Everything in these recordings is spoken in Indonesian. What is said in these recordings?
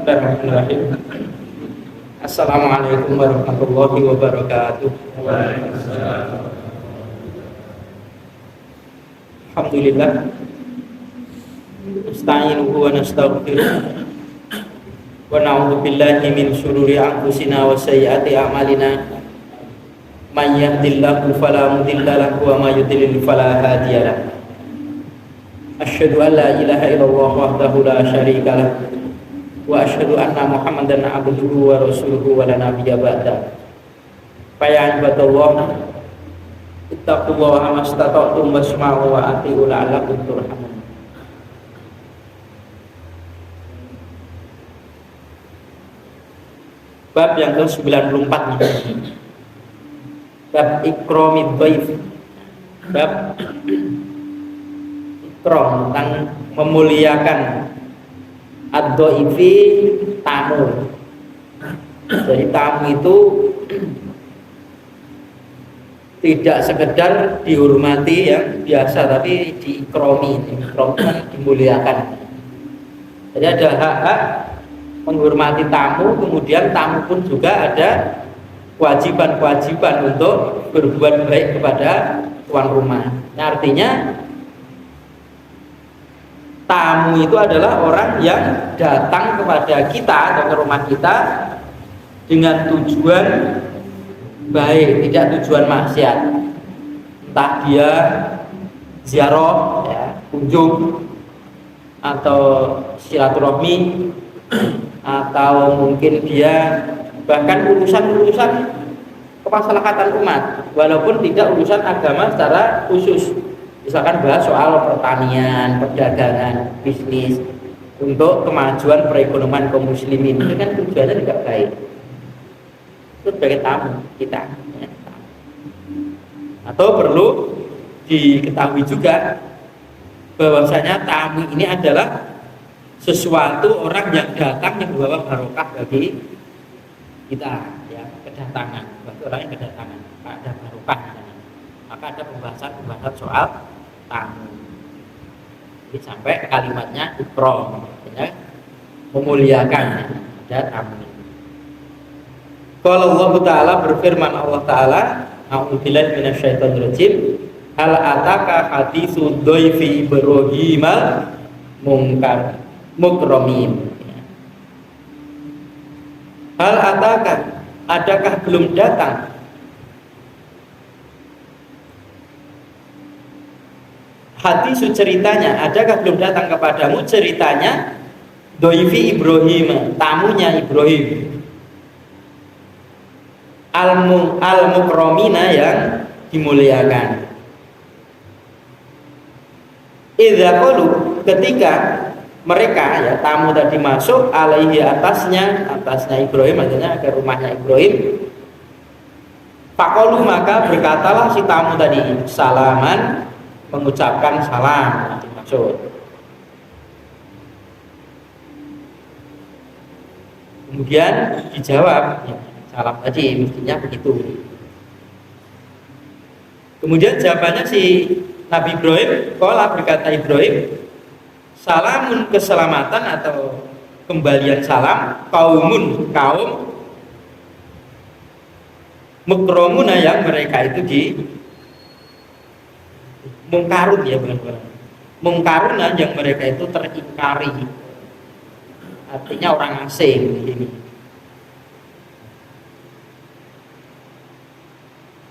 Bismillahirrahmanirrahim. Assalamualaikum warahmatullahi wabarakatuh. Alhamdulillah. Nasta'inuhu wa nastaghfiruh. Wa na'udzu billahi min syururi anfusina wa sayyiati a'malina. May yahdihillahu fala mudilla lahu wa may yudlil fala hadiya lahu. Asyhadu an la ilaha illallah wahdahu la syarika lahu wa asyhadu anna Muhammadan abduhu wa rasuluhu wa la nabiyya ba'da. Fa ya ibadallah ittaqullaha mastata'tum wasma'u wa ati'u la'allakum turhamun. Bab yang ke-94 nih. Bab ikramid dhaif. Bab ikram tentang memuliakan ad-dhaifi, tamu. Jadi tamu itu tidak sekedar dihormati yang biasa, tapi diikromi. Ikram kan dimuliakan. Jadi ada hak-hak menghormati tamu, kemudian tamu pun juga ada kewajiban-kewajiban untuk berbuat baik kepada tuan rumah. Nah, artinya tamu itu adalah orang yang datang kepada kita atau ke rumah kita dengan tujuan baik, tidak tujuan maksiat. Entah dia ziarah, ya, kunjung, atau silaturahmi, atau mungkin dia bahkan urusan-urusan kemaslahatan umat, walaupun tidak urusan agama secara khusus. Misalkan bahas soal pertanian, perdagangan, bisnis untuk kemajuan perekonomian kaum muslimin, itu kan tujuannya juga baik. Itu sebagai tamu kita, ya. Atau perlu diketahui juga bahwasanya tamu ini adalah sesuatu orang yang datang yang membawa barokah bagi kita, ya, kedatangan. Bagi orang yang kedatangan, ada barokah. Maka ada pembahasan soal tamu. Jadi sampai kalimatnya ikram, ya, memuliakan, ada tamu. Kalau Allah Ta'ala berfirman, Allah Ta'ala, a'udzubillahi minasyaitonir rajim, hal ataka haditsu dhaifi Ibrahim mukramin. Hal ataka, adakah belum datang hadis ceritanya, adakah belum datang kepadamu ceritanya dhaifi Ibrahim, tamunya Ibrahim, al-mukramina, yang dimuliakan. Idza qalu, ketika mereka, ya, tamu tadi masuk, alaihi, atasnya Ibrahim, artinya ke rumahnya Ibrahim. Faqalu, maka berkatalah si tamu tadi, salaman, mengucapkan salam, maksud. Kemudian dijawab, ya, salam tadi mestinya begitu. Kemudian jawabannya si Nabi Ibrahim, qala, berkata Ibrahim, salamun, keselamatan atau kembalian salam, kaum mukramuna, yang mereka itu di mungkarun, ya, benar-benar mungkaruna, yang mereka itu teringkari, artinya orang asing ini.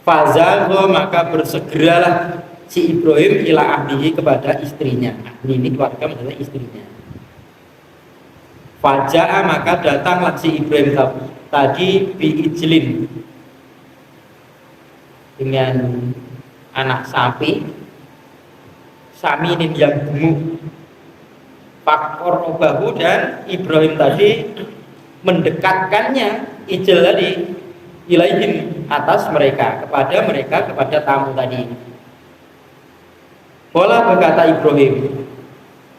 Fazagha, maka bersegeralah si Ibrahim ila ahlihi, kepada istrinya. Ini keluarga, maksudnya istrinya. Faja'a, maka datanglah si Ibrahim tadi biijlin, dengan anak sapi, saminin yang gemuk. Fakor obahu, dan Ibrahim tadi mendekatkannya, ijl tadi, ilaihim, atas mereka, kepada tamu tadi. Bola, berkata Ibrahim,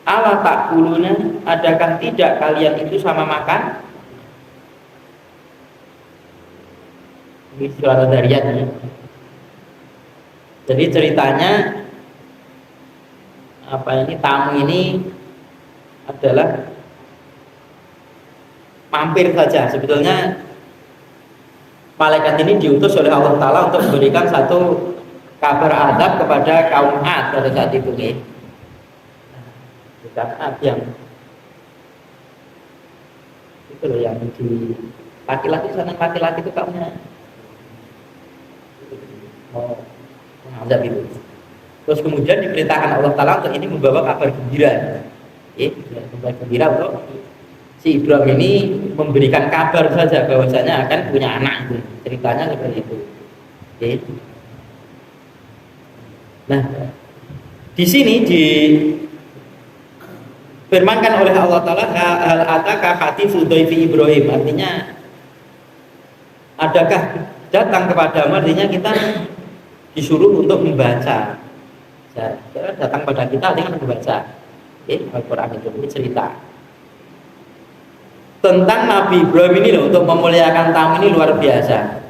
ala ta'kuluna, adakah tidak kalian itu sama makan? Ini surat Ad-Dariyat, ya. Jadi ceritanya tamu ini adalah mampir saja. Sebetulnya malaikat ini diutus oleh Allah Ta'ala untuk memberikan satu kabar adab kepada kaum Ad pada saat itu nih. Bukan Ad yang itu loh, yang di laki-laki sana, laki-laki itu kaumnya mau mengazab itu. Terus kemudian diperintahkan Allah Ta'ala untuk ini membawa kabar gembira. Kabar gembira untuk si Ibrahim ini memberikan kabar saja bahwasanya akan punya anak itu. Ceritanya seperti itu. Nah, di sini difirmankan oleh Allah Ta'ala hal ataka hatifu dhaifi Ibrahim, artinya adakah datang kepadamu, artinya kita disuruh untuk membaca. Datang pada kita artinya membaca. Al-Quran itu ini cerita tentang Nabi Ibrahim ini loh, untuk memuliakan tamu ini luar biasa.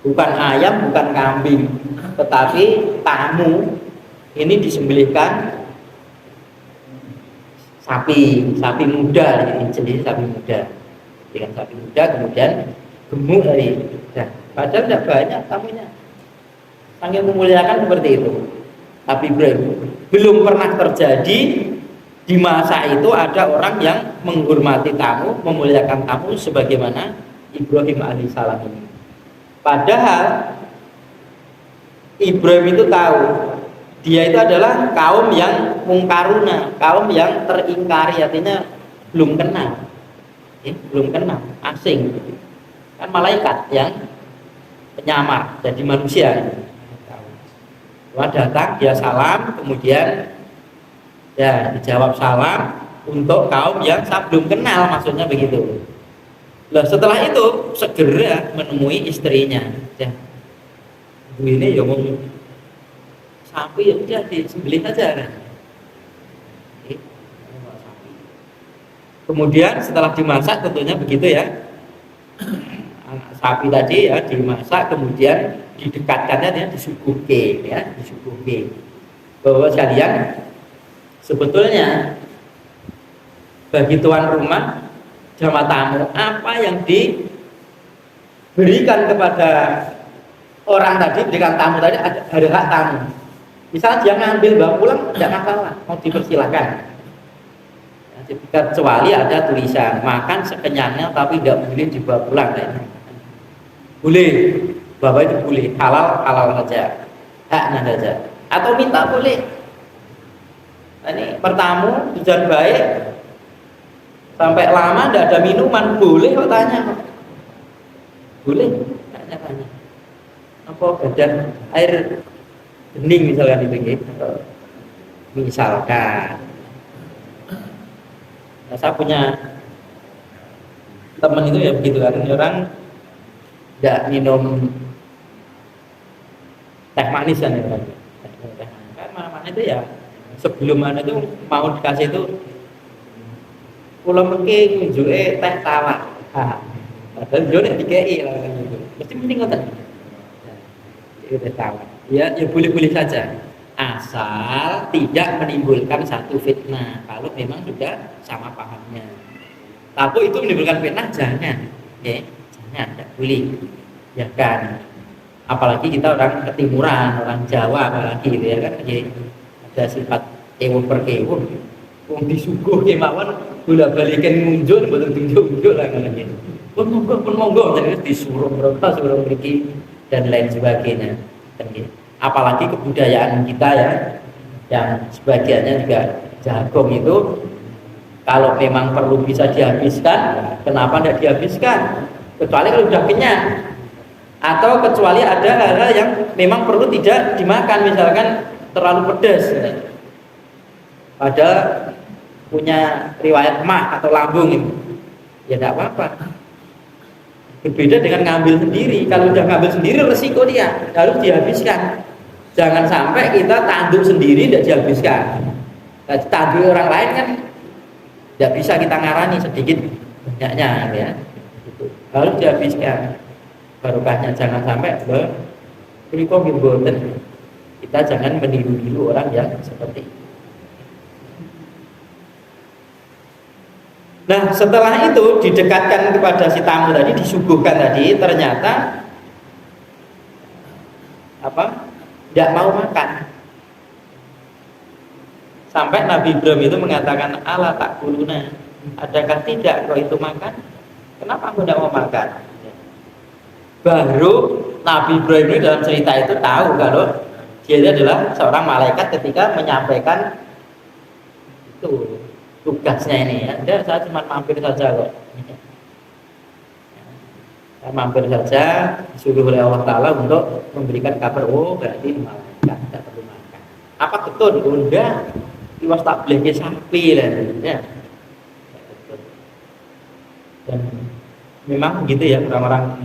Bukan ayam, bukan kambing, tetapi tamu ini disembelihkan sapi muda, ini jenis sapi muda. Dengan sapi muda kemudian gemuk dari. Nah, padahal tidak banyak tamunya. Sangat memuliakan seperti itu. Nabi Ibrahim belum pernah terjadi di masa itu ada orang yang menghormati tamu, memuliakan tamu sebagaimana Ibrahim alaihissalam ini. Padahal Ibrahim itu tahu dia itu adalah kaum yang mungkaruna, kaum yang teringkari, artinya belum kenal, belum kenal, asing. Kan malaikat yang penyamar jadi manusia. Wah, datang dia salam, kemudian ya dijawab salam untuk kaum yang saya belum kenal, maksudnya begitu. Nah, setelah itu segera menemui istrinya. Ya, ibu ini ya mau sapi, ya udah disembelih saja kan. Kemudian setelah dimasak tentunya begitu ya, anak sapi tadi ya dimasak, kemudian didekatkannya dia disuguhke ya, disuguhke bahwa sekalian sebetulnya bagi tuan rumah jamaah tamu apa yang diberikan kepada orang tadi, berikan tamu tadi ada hak tamu. Misalnya dia ngambil bawa pulang tidak masalah, mau dipersilakan. Kecuali ada tulisan makan sekenyangnya tapi tidak boleh dibawa pulang. Boleh, bapak itu boleh, halal saja, haknya saja. Atau minta boleh. Nah, ini pertamu tujuan baik, sampai lama tidak ada minuman, boleh kok tanya. Boleh, tanya. Apa badan air bening misalkan itu gitu. Misalkan. Nah, saya punya teman itu ya begitu kan, orang tidak minum teh manis kan ya, kan mana itu ya sebelum mana itu mau dikasih itu pulau mungkin nunjuke teh tawa, padahal jodoh dikei lah kan gitu, mesti mending ngoten, itu teh tawa, ya boleh saja, asal tidak menimbulkan satu fitnah. Kalau memang sudah sama pahamnya, tapi itu menimbulkan fitnah jangan, ya. Jangan, tidak boleh, ya kan. Apalagi kita orang ketimuran, orang Jawa apalagi gitu ya kan, jadi ada sifat ewon per ewon, wong disuguh kemauan bola balikan muncul, betul tunjuk lah kan gitu. Pun monggo, jadi disuruh mereka, suruh pergi dan lain sebagainya. Dan gitu. Apalagi kebudayaan kita ya, yang sebagiannya juga jagung itu, kalau memang perlu bisa dihabiskan, kenapa tidak dihabiskan? Kecuali kalau sudah kenyang, atau kecuali ada hal-hal yang memang perlu tidak dimakan, misalkan terlalu pedas, padahal punya riwayat emah atau lambung itu, ya tidak apa-apa. Berbeda dengan ngambil sendiri. Kalau sudah ngambil sendiri resiko dia harus dihabiskan. Jangan sampai kita tanduk sendiri tidak dihabiskan. Nah, tanduk orang lain kan tidak bisa kita ngarani sedikit banyaknya ya. Harus dihabiskan. Barokahnya jangan sampai kita jangan meniru orang yang seperti itu. Nah, setelah itu didekatkan kepada si tamu tadi, disuguhkan tadi, ternyata apa? Tidak mau makan. Sampai Nabi Ibrahim itu mengatakan, "Ala takuluna, adakah tidak kau itu makan? Kenapa aku tidak mau makan?" Baru Nabi Ibrahim ini dalam cerita itu tahu kalau dia itu adalah seorang malaikat ketika menyampaikan itu tugasnya ini ya. Dia, saya cuma mampir saja kok. Saya mampir saja disuruh oleh Allah Ta'ala untuk memberikan kabar, oh berarti malaikat tidak perlu makan. Apa betul? Enggak. Iwas tak boleh sapi lah ya. Dan memang begitu ya, orang-orang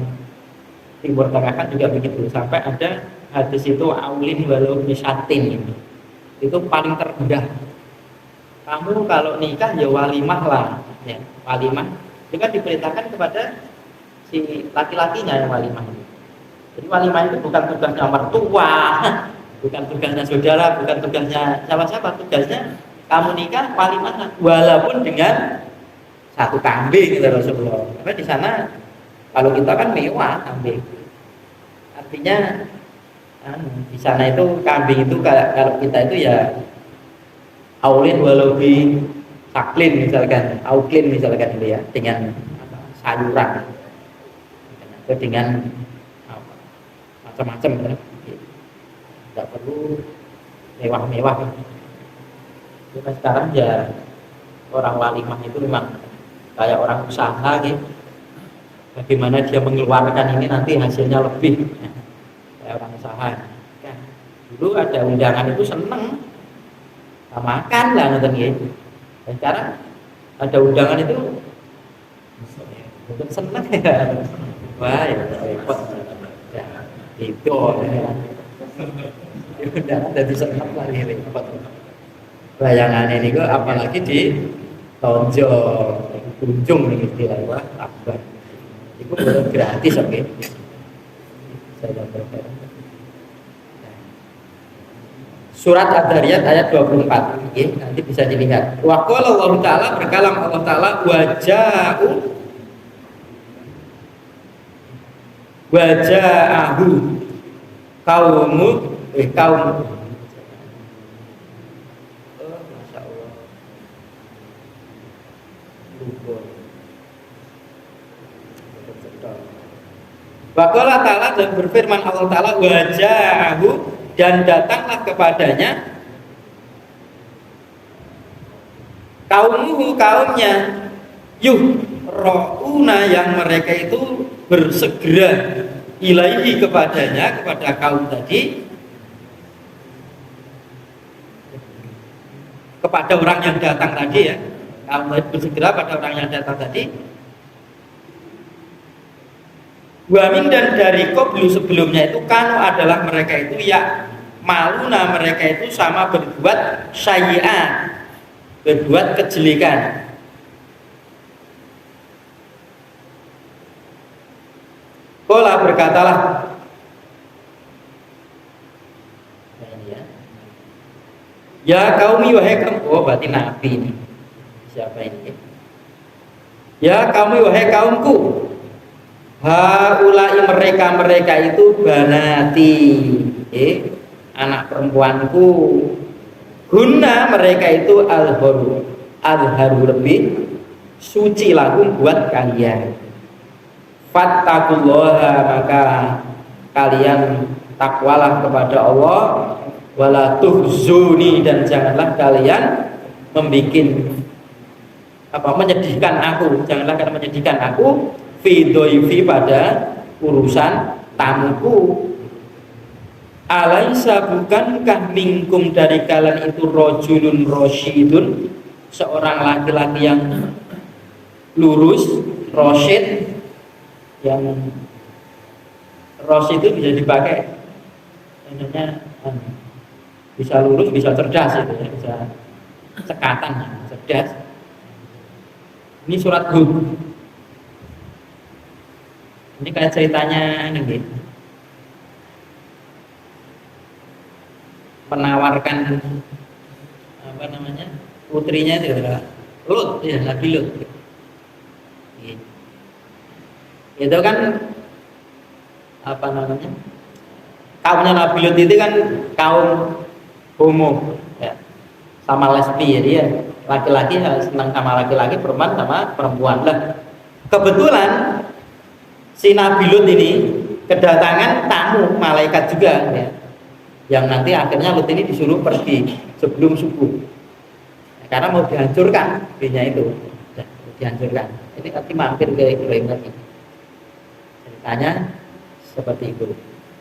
Timur Tengah kan juga begitu. Sampai ada hadis itu aulin walau bisatin, itu paling terendah. Kamu kalau nikah ya walimah lah ya. Walimah itu kan diperintahkan kepada si laki-lakinya yang walimah. Jadi walimah itu bukan tugasnya mertua, bukan tugasnya saudara, bukan tugasnya siapa-siapa. Tugasnya kamu nikah walimah, walaupun dengan satu kambing gitu Rasulullah. Karena di sana kalau kita kan mewah kambing. Artinya di sana itu kambing itu kalau kita itu ya aulin walau bi taklin misalkan, auklin misalkan itu ya, dengan sayuran atau dengan macam-macam ya. Tidak perlu mewah-mewah. Kita sekarang ya orang walimah itu memang kayak orang usaha gitu. Bagaimana dia mengeluarkan ini nanti hasilnya lebih ya. Kayak orang usaha ya. Dulu ada undangan itu seneng makan lah nonton gitu. Dan sekarang ada undangan itu mungkin seneng ya. Wah ya repot ya, itu ya. Undangan jadi seneng lagi repot. Bayangan ini kok apalagi di tonjol kunjung nih istilah wah tambah itu belum gratis oke. Saya dapat Surat Ad-Dariyat ayat 24 okay, nanti bisa dilihat. Wa qala Allah Ta'ala, berkalam Allah Ta'ala, waja'ahu kaum Masya Allah Wa qala Ta'ala, dan berfirman Allah Ta'ala, waja'ahu, dan datanglah kepadanya kaumuhu, kaumnya, ro'una, yang mereka itu bersegera ilaihi, kepadanya, kepada kaum tadi, kepada orang yang datang tadi ya, kaum bersegera pada orang yang datang tadi. Wamin, dan dari qablu, sebelumnya itu kanu, adalah mereka itu ya maluna, mereka itu sama berbuat sayyi'at, berbuat kejelekan. Qala, berkatalah ya kaumi, wahai kaum, oh berarti nabi ini. Siapa ini? Ya kaumi, wahai kaumku, haulai, mereka itu banati, anak perempuanku, guna, mereka itu alharu lebih suci lagu buat kalian. Fattaqullaha, maka kalian takwalah kepada Allah, wala tuhzuni, dan janganlah kalian menyedihkan aku, janganlah kalian menyedihkan aku fi dhaifi, pada urusan tamuku. Alaisa, bukankah minkum, dari kalian itu, rajulun rasyidun, seorang laki-laki yang lurus, rasyid, yang rasyid itu bisa dipakai contohnya bisa lurus, bisa cerdas itu ya, bisa cekatan, cerdas. Ini surat Hud. Ini kayak ceritanya ini, menawarkan apa namanya, putrinya itu adalah Lut ya, Nabi Lut. Itu kan apa namanya? Kaumnya Nabi Lut itu kan kaum homo, ya, sama lesbi, jadi ya laki-laki senang sama laki-laki, perempuan sama perempuan lah. Kebetulan si Nabi Lut ini kedatangan tamu malaikat juga, ya, yang nanti akhirnya Lut ini disuruh pergi sebelum subuh, karena mau dihancurkan bina itu, ya, dihancurkan. Ini nanti mampir ke Ibrahim lagi. Ceritanya seperti itu.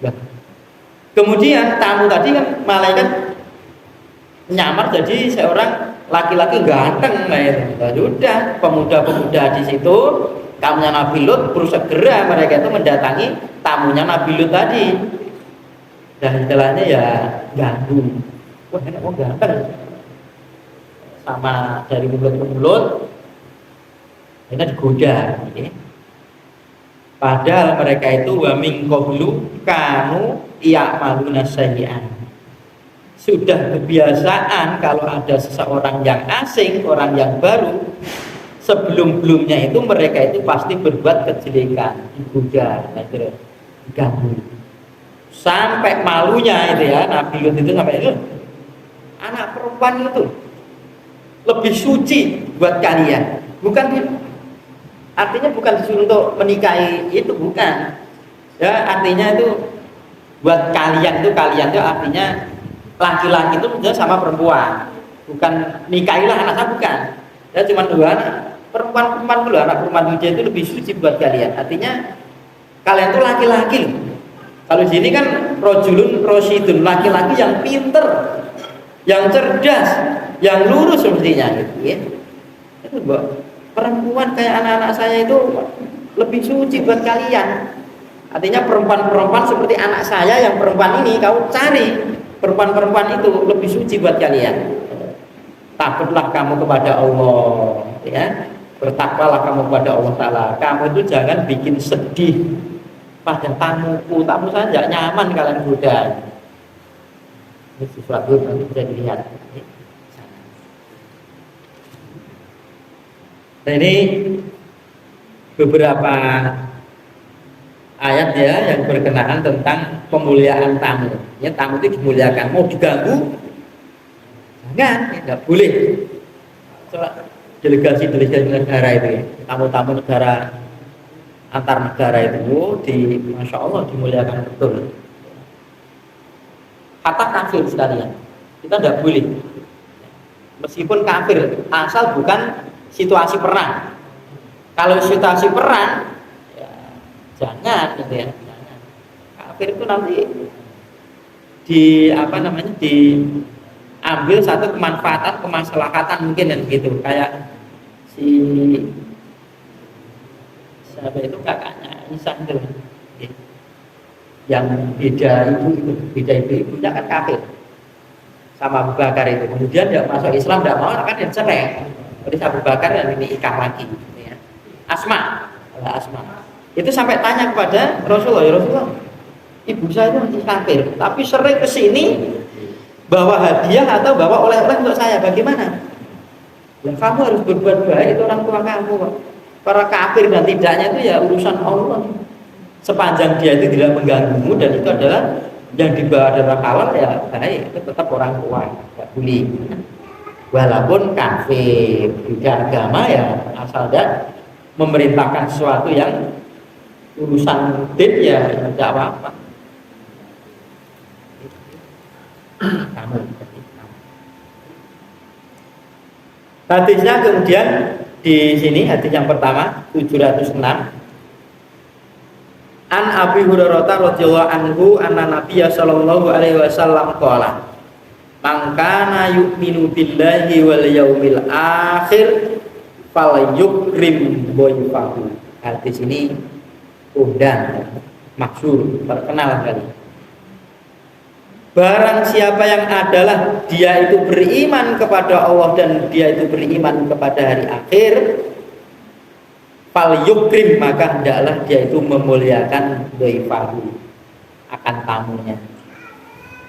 Nah, kemudian tamu tadi kan malaikat nyamar jadi seorang laki-laki ganteng, nah itu. Sudah pemuda-pemuda di situ, kaumnya Nabi Lut bersegera mereka itu mendatangi tamunya Nabi Lut tadi. Dan istilahnya ya ganggu. Wah, enak mau ganteng. Sama dari mulut ke mulut, ini digoda. Okay. Padahal mereka itu wa min qablu kanu ya'maluna sayyi'an. Sudah kebiasaan kalau ada seseorang yang asing, orang yang baru, sebelum-belumnya itu mereka itu pasti berbuat kejelekan, digoda, diganggu. Sampai malunya itu ya, Nabi Lut itu sampai itu, anak perempuan itu lebih suci buat kalian. Artinya bukan disuruh untuk menikahi, itu bukan. Ya, artinya itu buat kalian itu artinya laki-laki itu sama perempuan. Bukan nikahilah anak saya, bukan. Ya cuma dua anak. Perempuan dulu, anak perempuan itu lebih suci buat kalian. Artinya kalian itu laki-laki loh. Kalau di sini kan rojulun rosidun, laki-laki yang pinter, yang cerdas, yang lurus sepertinya gitu ya. Itu perempuan kayak anak-anak saya itu lebih suci buat kalian. Artinya perempuan-perempuan seperti anak saya yang perempuan ini, kau cari perempuan-perempuan itu lebih suci buat kalian. Takutlah kamu kepada Allah, ya. Bertakwalah kamu kepada Allah Ta'ala. Kamu itu jangan bikin sedih pada tamuku. Tamu saya tidak nyaman kalian goda. Ini sesuatu yang bisa dilihat. Nah, ini beberapa ayat ya yang berkenaan tentang pemuliaan tamu. Ya, tamu itu dimuliakan. Mau diganggu, jangan, tidak boleh. Soal delegasi negara itu ya, tamu-tamu negara antar negara itu Masya Allah dimuliakan betul. Kata kafir sekalian, kita tidak boleh. Meskipun kafir, asal bukan situasi perang. Kalau situasi perang, ya, jangan gitu ya. Jangan. Kafir itu nanti diambil satu kemanfaatan, kemaslahatan mungkin dan gitu. Kayak si siapa itu kakaknya Isa itu, yang beda ibunya kan kafir sama Abu Bakar itu. Kemudian dia masuk Islam, tidak mau kan dia cerai. Jadi Abu Bakar dan ini nikah lagi gitu ya. Asma itu sampai tanya kepada Rasulullah, ya Rasulullah, ibu saya itu masih kafir, tapi sering kesini bawa hadiah atau bawa oleh-oleh untuk saya, bagaimana? Ya kamu harus berbuat baik, itu orang tua kamu. Para kafir dan tidaknya itu ya urusan Allah. Sepanjang dia itu tidak mengganggumu dan itu adalah yang dibawa adalah halal, ya baik, itu tetap orang tua, tidak boleh. Walaupun kafir, beda agama ya, asal dia memerintahkan sesuatu yang urusan din ya tidak apa-apa. Hadisnya kemudian di sini hadis yang pertama 706. An Abi Hurairah radhiyallahu anhu anna Nabiyya sallallahu alaihi wasallam qala man kana yu'minu billahi wal yaumil akhir falyukrim dhaifahu. Hadis ini kondang, masyhur, terkenal sekali. Barang siapa yang adalah dia itu beriman kepada Allah dan dia itu beriman kepada hari akhir, fal yukrim, maka hendaklah dia itu memuliakan dhaifahu, akan tamunya.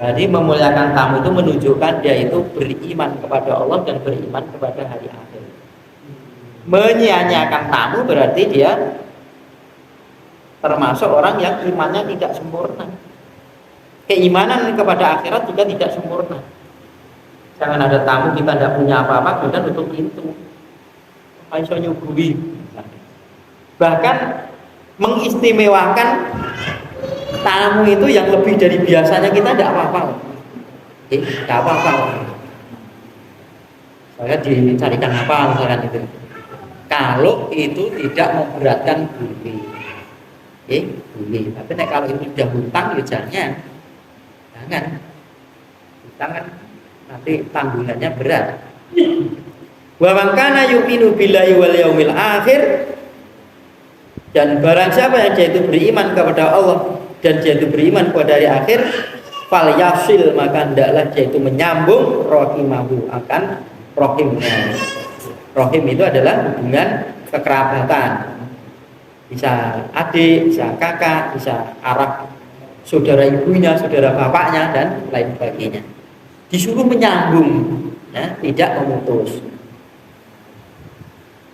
Jadi memuliakan tamu itu menunjukkan dia itu beriman kepada Allah dan beriman kepada hari akhir. Menyia-nyiakan tamu berarti dia termasuk orang yang imannya tidak sempurna. Keimanan kepada akhirat juga tidak sempurna. Jangan ada tamu kita tidak punya apa-apa, kemudian tutup pintu. Iso nyuguhi. Bahkan mengistimewakan tamu itu yang lebih dari biasanya kita tidak apa-apa. Tidak apa-apa. Saya dicarikan apa misalkan itu. Kalau itu tidak memberatkan bumi. Bumi. Tapi kalau itu sudah hutang ya jangan. Hutang kan nanti tanggungannya berat. Wa man kana yu'minu billahi wal yaumil akhir, dan barang siapa yang dia itu beriman kepada Allah dan dia itu beriman kepada hari akhir, fal yasil, maka hendaklah dia itu menyambung rahimahu, akan rahimnya. Rahim itu adalah hubungan kekerabatan, bisa adik, bisa kakak, bisa arah saudara ibunya, saudara bapaknya, dan lain sebagainya. Disuruh menyambung, ya, tidak memutus.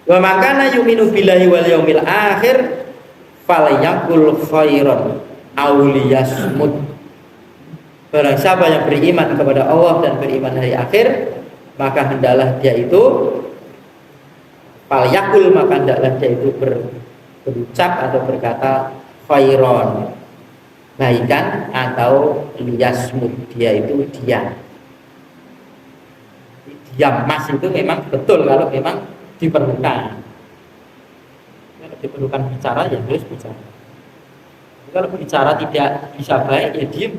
Wa makana yu'minu billahi wal yaumil akhir falyakul khairan aw liyasmut. Barang siapa yang beriman kepada Allah dan beriman hari akhir, maka hendaklah dia itu falyakul, maka hendaklah dia itu berucap atau berkata khairan, kebaikan, atau liyasmut, dia itu diam. Diam mas itu memang betul kalau memang diperlukan. Kalau diperlukan bicara ya harus bicara. Kalau bicara tidak bisa baik ya diam.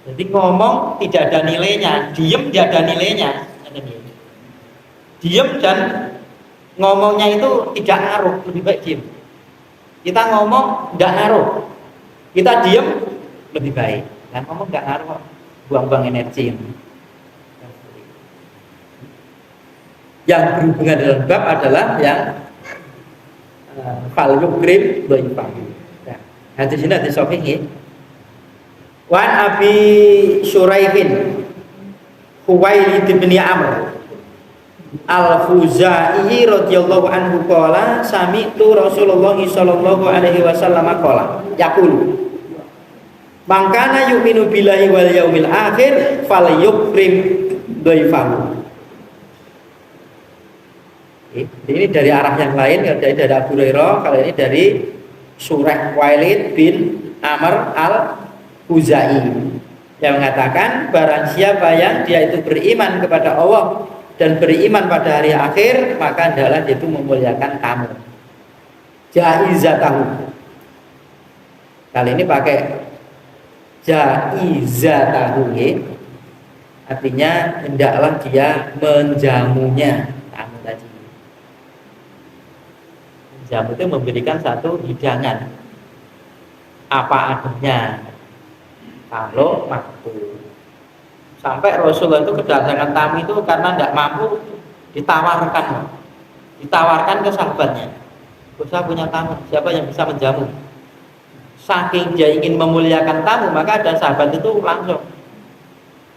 Jadi ngomong tidak ada nilainya, diam tidak ada nilainya. Diam dan ngomongnya itu tidak ngaruh, lebih baik diam. Kita ngomong tidak ngaruh, kita diam lebih baik. Dan ngomong tidak ngaruh, buang-buang energi. Yang berhubungan dengan bab adalah yang fal yukrim dhaifah. Ya, hadis ini hadis sahih. Wan Abi Syuraihin Huwailid bin Amr Al-Khuzai radhiyallahu anhu qala sami'tu Rasulullah sallallahu alaihi wasallam qala yaqulu man kana yu'minu billahi wal yaumil akhir falyukrim dhaifahu. Ini dari arah yang lain, dari Abu Hurairah. Kalau ini dari Surah Walid bin Amr al-Khuzai yang mengatakan barang siapa yang dia itu beriman kepada Allah dan beriman pada hari akhir, maka adalah dia itu memuliakan tamu. Jaizatahu. Kali ini pakai jaizatahu, artinya hendaklah dia menjamunya. Tamu tadi. Jamu itu memberikan satu hidangan apa adanya kalau mampu. Sampai Rasulullah itu kedatangan tamu itu karena tidak mampu ditawarkan ke sahabatnya. Saya punya tamu, siapa yang bisa menjamu? Saking dia ingin memuliakan tamu, maka ada sahabat itu langsung,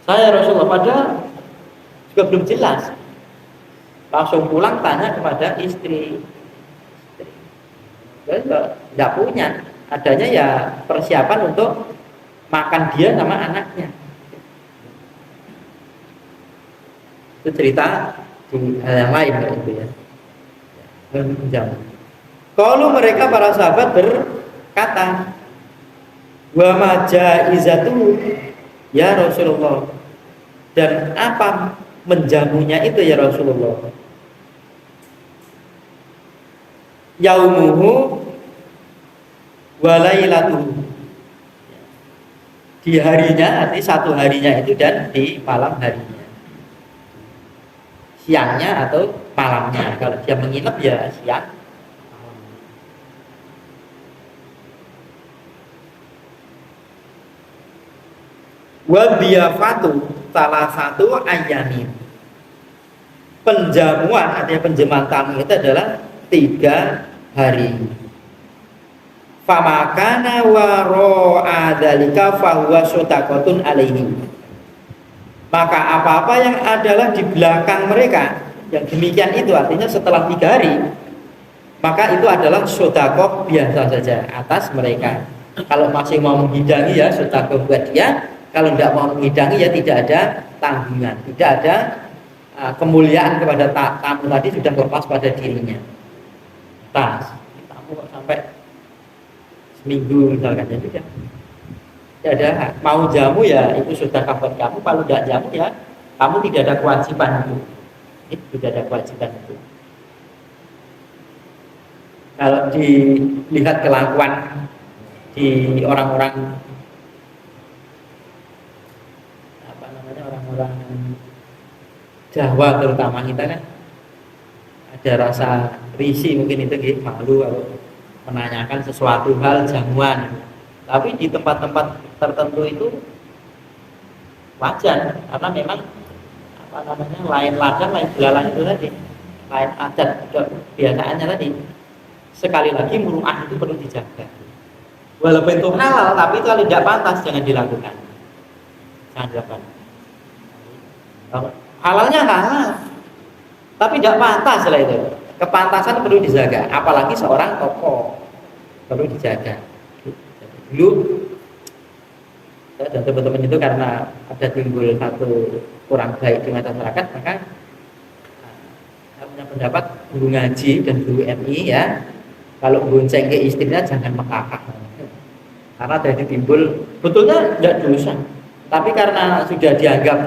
saya Rasulullah, padahal juga belum jelas. Langsung pulang tanya kepada istri. Tidak punya, adanya ya persiapan untuk makan dia sama anaknya. Itu cerita di hal yang lain itu ya. Kalau mereka para sahabat berkata, wa majaizatu ya Rasulullah, dan apa menjamunya itu ya Rasulullah? Yaumuhu walailatuhu, di harinya, artinya satu harinya itu, dan di malam harinya, siangnya atau malamnya. Kalau dia menginap ya siang. Wa biyafatu salah satu ayamin, penjamuan, artinya penjamuan tamu itu adalah 3 hari. Famakana wara'a dzalika fahuwa shadaqatun alaihi. Maka apa-apa yang adalah di belakang mereka, yang demikian itu artinya setelah 3 hari, maka itu adalah sedekah biasa saja atas mereka. Kalau masih mau menghidangi ya sedekah buat dia, kalau tidak mau menghidangi ya tidak ada tanggungan, tidak ada kemuliaan kepada tamu tadi sudah lepas pada dirinya. Tas tamu kok sampai seminggu misalkan ya sudah. Tidak ada mau jamu ya itu sudah kabar kamu, kalau tidak jamu ya kamu tidak ada kewajiban itu tidak ada kewajiban itu. Kalau dilihat kelakuan di orang-orang apa namanya orang-orang Jawa terutama kita kan ada rasa risih mungkin itu gitu, malu kalau menanyakan sesuatu hal jamuan. Tapi di tempat-tempat tertentu itu wajar karena memang apa namanya lain ladang lain belalang itu tadi, lain adat kebiasaannya tadi. Sekali lagi muruah itu perlu dijaga. Walaupun itu halal, tapi itu kalau tidak pantas jangan dilakukan. Jangan dilakukan. Halalnya halal, tapi tidak pantas lah itu. Kepantasan perlu dijaga, apalagi seorang tokoh perlu dijaga. Dulu dan teman-teman itu karena ada timbul satu kurang baik di masyarakat, maka saya punya pendapat guru ngaji dan guru MI ya, kalau bonceng ke istrinya jangan mekakak, karena dari timbul betulnya tidak dosa, tapi karena sudah dianggap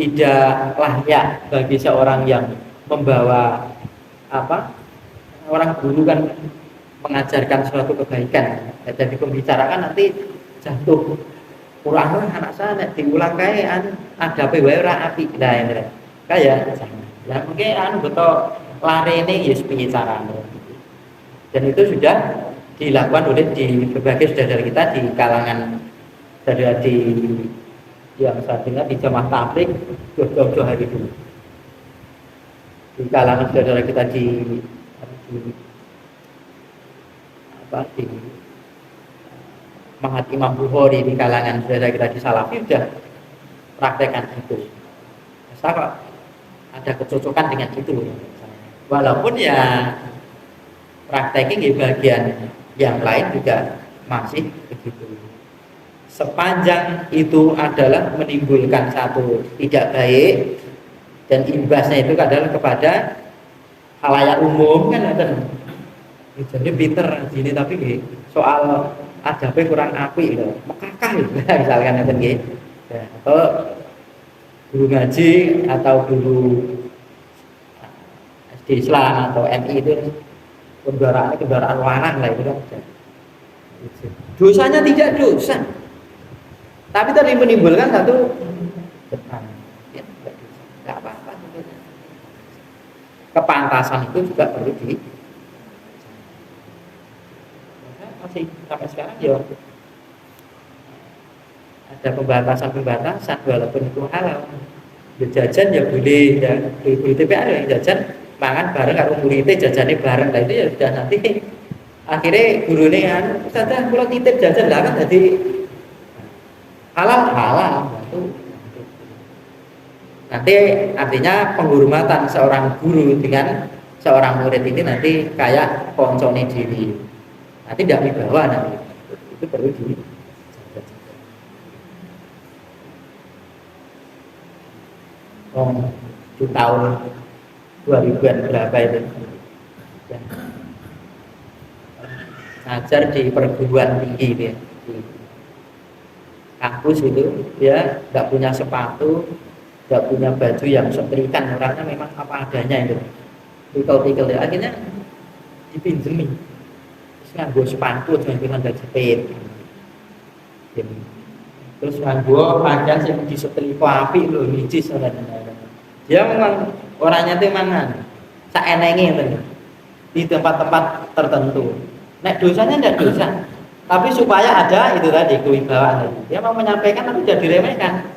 tidak layak bagi seorang yang membawa apa orang guru kan mengajarkan suatu kebaikan, jadi pembicaraan nanti jatuh kurang anak saya nek diulang kayak ada wae ora apik lah ini kayak ya mungkin betul lari ini ya piye carane, dan itu sudah dilakukan oleh di berbagai saudara kita di kalangan saudara di yang saya dengar di jamaah tabligh jauh-jauh hari dulu, di kalangan saudara kita di Mahat Imam Bukhari, di kalangan saudara kita di Salafi sudah praktekkan itu. Saya kok ada kecocokan dengan itu, walaupun ya prakteknya di bagian yang lain juga masih begitu. Sepanjang itu adalah menimbulkan satu tidak baik dan imbasnya itu adalah kepada khalayak umum kan ada. Jadi pinter gini tapi soal adabnya kurang apik gitu, mekakah gitu misalkan gitu. Ya, atau guru ngaji atau guru SD Islam atau MI itu kendaraan larang lah itu kan. Dosanya tidak dosa, tapi tadi menimbulkan satu beban. Ya, tidak apa-apa. Kepantasan itu juga perlu di masih sampai sekarang ya ada pembatasan walaupun itu halal. Ya jajan ya boleh ya, boleh tapi ada yang jajan mangan bareng karo muridnya jajannya bareng, lah itu ya sudah nanti akhirnya gurunya kan Ustazah kula titip jajan lah kan jadi halal itu. Nanti artinya penghormatan seorang guru dengan seorang murid ini nanti kayak koncone diri. Nanti tidak dibawa nanti itu perlu di di tahun 2000-an berapa itu ya. Ngajar di perguruan tinggi dia di kampus itu dia nggak punya sepatu, nggak punya baju yang setrikan, orangnya memang apa adanya itu tikal-tikal ya. Akhirnya dipinjemi nganggo sepatu jangan ada jepit, terus nganggo pakaian yang disetrika apik lho nicis dia memang orangnya itu memang saenenge itu di tempat-tempat tertentu. Nek dosanya tidak dosa, tapi supaya ada itu tadi kewibawaan tadi. Dia mau menyampaikan tapi tidak diremehkan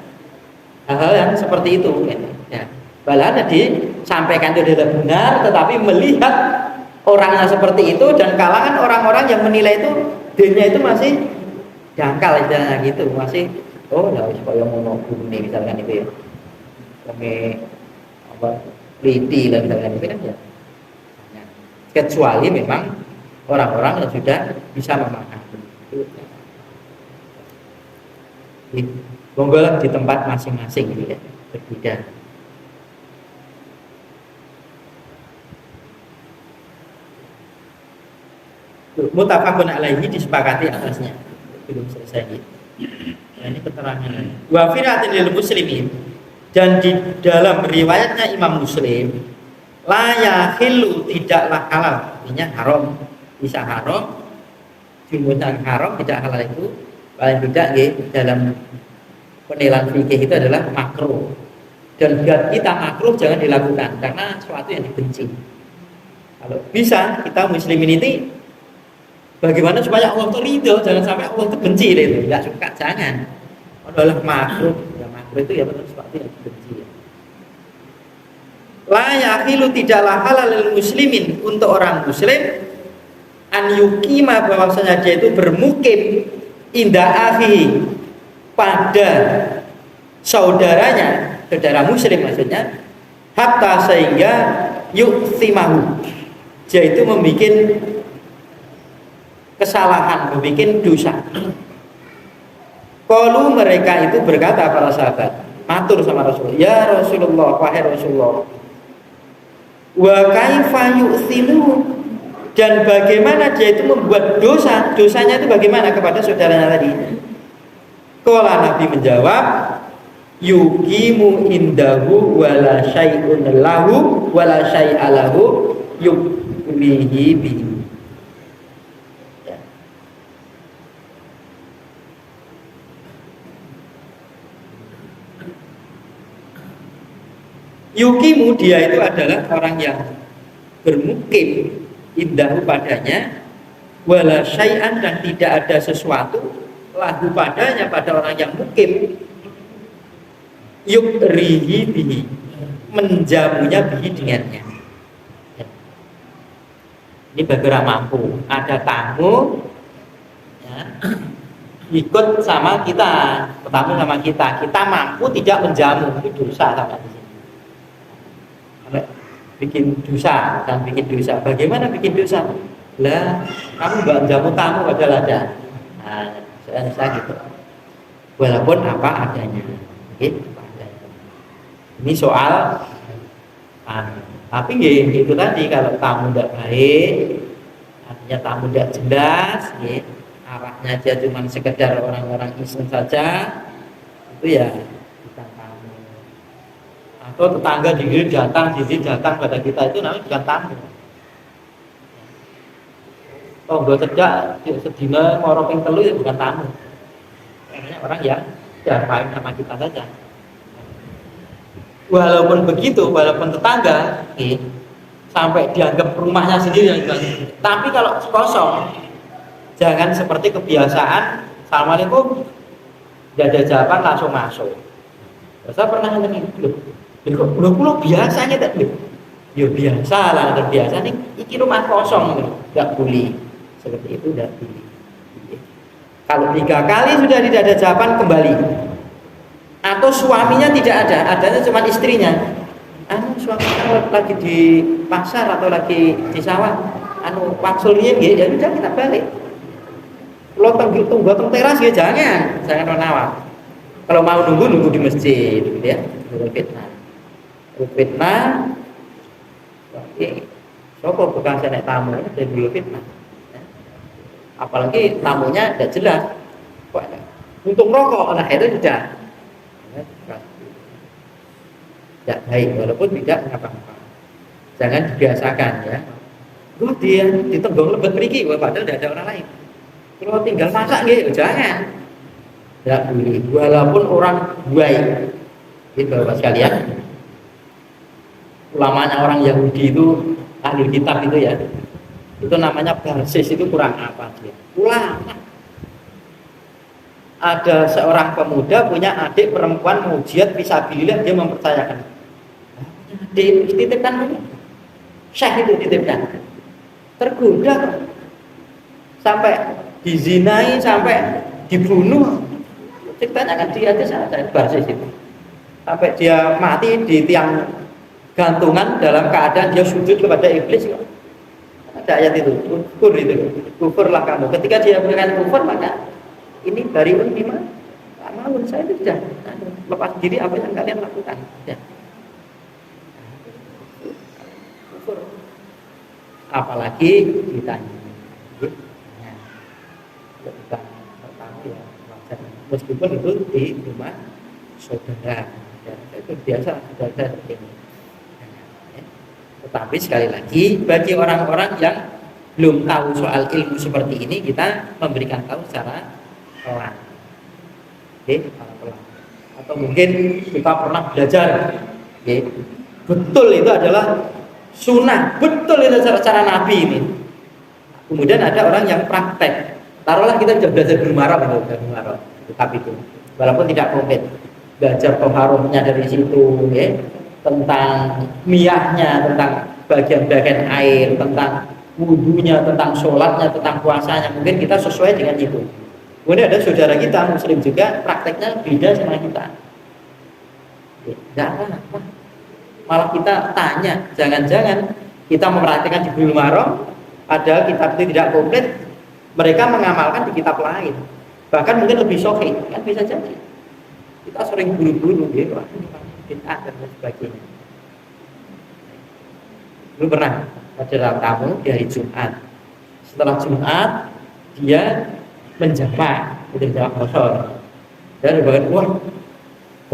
hal-hal yang seperti itu ya. Bahkan tadi sampaikan itu tidak benar, tetapi melihat orangnya seperti itu dan kalangan orang-orang yang menilai itu dirinya itu masih dangkal istilahnya gitu, masih lah supaya mau nih misalkan itu ya kami apa liti lah misalkan itu kan ya kecuali memang orang-orang yang sudah bisa memahami. Monggo di tempat masing-masing gitu ya, berbeda. Muttafaqun alaihi, disepakati atasnya. Belum selesai gitu. Nah, ini keterangan. Wa fi riwayatil muslimin, dan di dalam riwayatnya Imam Muslim, la yahillu, tidaklah halal, artinya haram, bisa haram, jumlahnya haram, tidak halal itu paling tidak dalam penilaian fikih itu adalah makruh. Dan buat kita makruh jangan dilakukan karena sesuatu yang dibenci. Kalau bisa kita muslimin ini bagaimana supaya Allah itu ridho, jangan sampai Allah itu benci itu, nggak suka, jangan. Adalah makruh, ya makruh itu ya betul sesuatu yang dibenci. La yahilu, tidaklah halal lil muslimin, untuk orang muslim, an yukima, bahwasanya dia itu bermukim inda akhihi, pada saudaranya, saudara muslim maksudnya, hatta sehingga yuksimahu, dia itu membuat kesalahan, membuat dosa. Qalu, mereka itu berkata, para sahabat matur sama Rasul, ya Rasulullah, wahai Rasulullah, wa kaifa yuksimu, dan bagaimana dia itu membuat dosa, dosanya itu bagaimana kepada saudaranya tadi. Qala, Nabi menjawab, yuqimu indahu wala syai'un lahu wala syai'a lahu yuklihi bihi. Yuqimu, dia itu adalah orang yang bermukim indahu padanya, wala syai'an, dan tidak ada sesuatu lahu padanya, pada orang yang mukim, yukrihi bihi, menjamunya bihi dengannya. Ini bagi orang mampu, ada tamu ya, ikut sama kita, tamu sama kita mampu tidak menjamu, itu dosa sama di sini. Bikin dosa dan bikin dosa. Bagaimana bikin dosa? Lah, kamu nggak jamu tamu padahal ada. Nah, saya gitu. Walaupun apa adanya. Gitu. Ini soal tapi itu tadi, kalau tamu tidak baik, artinya tamu tidak jelas, arahnya aja cuma sekedar orang-orang iseng saja, itu ya bukan tamu. Atau tetangga diri datang pada kita, itu namanya bukan tamu. Tonggo cedak sedina moro ping telu, itu bukan tamu. Karena orang yang baik sama kita saja. Walaupun begitu, walaupun tetangga sampai dianggap rumahnya sendiri yang dibangun. Tapi kalau kosong, jangan seperti kebiasaan, assalamualaikum, tidak ada jawaban langsung masuk. Saya pernah ngomong loh, biasanya tak loh. Ya biasa lah, terbiasa nih. Iki rumah kosong, nggak boleh. Seperti itu tidak boleh. Kalau 3 kali sudah tidak ada jawaban, kembali. Atau suaminya tidak ada, adanya cuma istrinya. Suaminya lagi di pasar atau lagi di sawah, waksulnya ya udah kita balik. Kalau tunggu teras ya jangan menawar. Kalau mau nunggu di masjid, gitu ya. Fitnah. Oke. Sopo bukan saya naik tamu dan dulu fitnah. Apalagi tamunya tidak jelas. Untung rokok, nah itu sudah. Tidak baik, walaupun tidak apa-apa. Jangan dibiasakan ya. Dia ditenggong lebet pergi, padahal tidak ada orang lain. Kalau tinggal masak gitu, jangan. Tidak boleh, walaupun orang baik. Itu Bapak sekalian. Ulamanya orang Yahudi itu, ahli kitab itu ya. Itu namanya Barsis, itu kurang apa dia? Ulama. Ada seorang pemuda punya adik perempuan mau jihad fisabilillah, dia mempercayakan. Dititipkan Syekh itu dititipkan. Tergoda sampai dizinai, sampai dibunuh. Ceritanya kan dia aja saya Barsis itu. Sampai dia mati di tiang gantungan dalam keadaan dia sujud kepada iblis. Ada ayat itu, kufur itu, kufurlah kamu. Ketika dia mengatakan kufur, maka ini bariun mimma ta'malun, saya itu sudah lepas diri apa yang kalian lakukan. Ya. Kufur. Apalagi ditanya. Ya. Kalau kita pertama ya wajar. Meskipun itu di rumah saudara, ya, itu biasa saudara seperti ini. Tetapi sekali lagi bagi orang-orang yang belum tahu soal ilmu seperti ini, kita memberikan tahu secara pelan. Oke, secara pelan. Atau mungkin kita pernah belajar, oke, betul itu adalah sunnah, betul itu cara Nabi ini. Kemudian ada orang yang praktek. Taruhlah kita sudah belajar bermarah, tapi itu walaupun tidak konkret, belajar toharohnya dari situ, ya, tentang miyahnya, tentang bagian-bagian air, tentang wudunya, tentang sholatnya, tentang puasanya, mungkin kita sesuai dengan itu. Kemudian ada saudara kita muslim juga prakteknya beda sama kita, tidak apa-apa, malah kita tanya, jangan-jangan kita mempraktikkan di bulan Muharram, padahal kitab itu tidak komplit, mereka mengamalkan di kitab lain, bahkan mungkin lebih sahih, kan bisa jadi. Kita sering buru-buru, gitu, bid'ah dan sebagainya. Dulu pernah ada tamu di hari Jumat. Setelah Jumat dia menjamak, kosor. Dan bahkan wah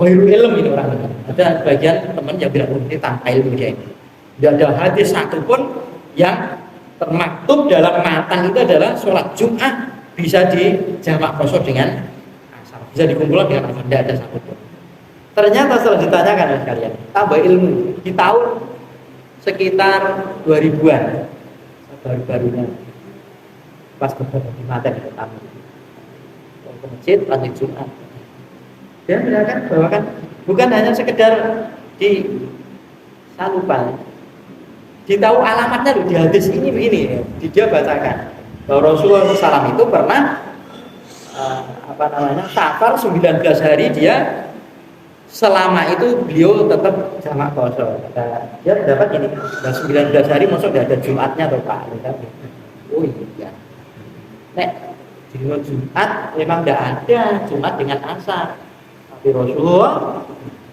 ilmu itu orang ini. Ada bagian teman yang bilang ini tanpa ilmu dia ini. Tidak ada hadis satupun yang termaktub dalam matan itu adalah sholat Jumat bisa dijamak kosor dengan asar, bisa dikumpulkan dengan asar. Tidak ada satupun. Ternyata setelah ditanyakan oleh kalian, tambah ilmu di tahun sekitar 2000-an, baru-barunya pas beberapa di mata di pertama ke masjid lanjut Jumat, dia mengatakan bahwa kan bukan hanya sekedar di salupan, ditahu alamatnya loh, di hadis ini begini, dia bacakan bahwa Rasulullah SAW itu pernah safar 19 hari dia. Selama itu beliau tetap jamak kosor. Dia dapat ini, 19 hari masuk tidak ada Jumatnya atau Pak? Oh iya. Nek di Jumat memang tidak ada Jumat dengan asar. Tapi Rasulullah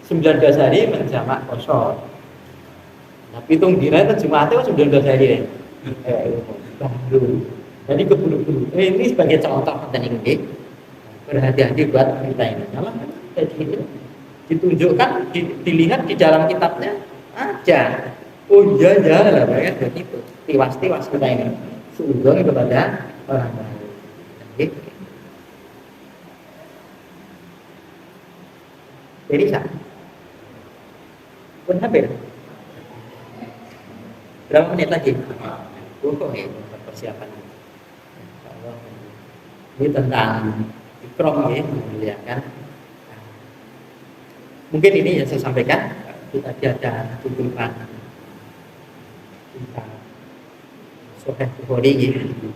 19 hari menjamak kosor. Tapi hitung dina itu Jumatnya 19 hari. Baru. Jadi keburu-buru. Ini sebagai contoh penting ini. Berhati-hati buat kita ini. Kalau kayak gitu. Ditunjukkan, dilihat di dalam kitabnya aja. Oh iya lah, banyak begitu. Tiwas-tiwas kita ini suudon kepada orang lain. Jadi sah. Pun hampir. Berapa menit lagi? Persiapan. Ini tentang ikram ya, kan? Mungkin ini yang saya sampaikan. Kita ada tuntutan kita Sahih Bukhari gitu.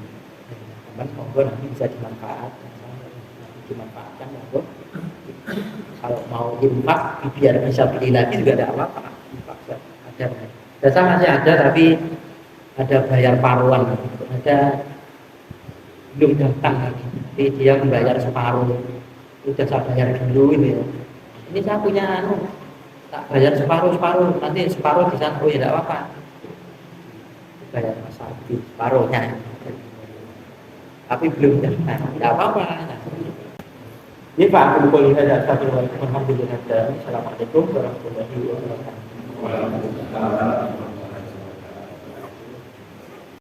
Teman monggo nanti bisa dimanfaatkan monggo. Kalau mau infak biar bisa beli lagi juga ada apa-apa. Infak ada. Dasa masih ada tapi ada bayar paruan. Ada belum datang lagi. Jadi dia membayar separuh. Sudah saya bayar dulu ini. Ini saya punya tak bayar separuh, nanti separuh di sana, oh ya tidak apa-apa, bayar masalah di separuhnya, tapi belum datang, tidak apa-apa. Ini Pak, aku boleh ada satu Assalamualaikum warahmatullahi wabarakatuh.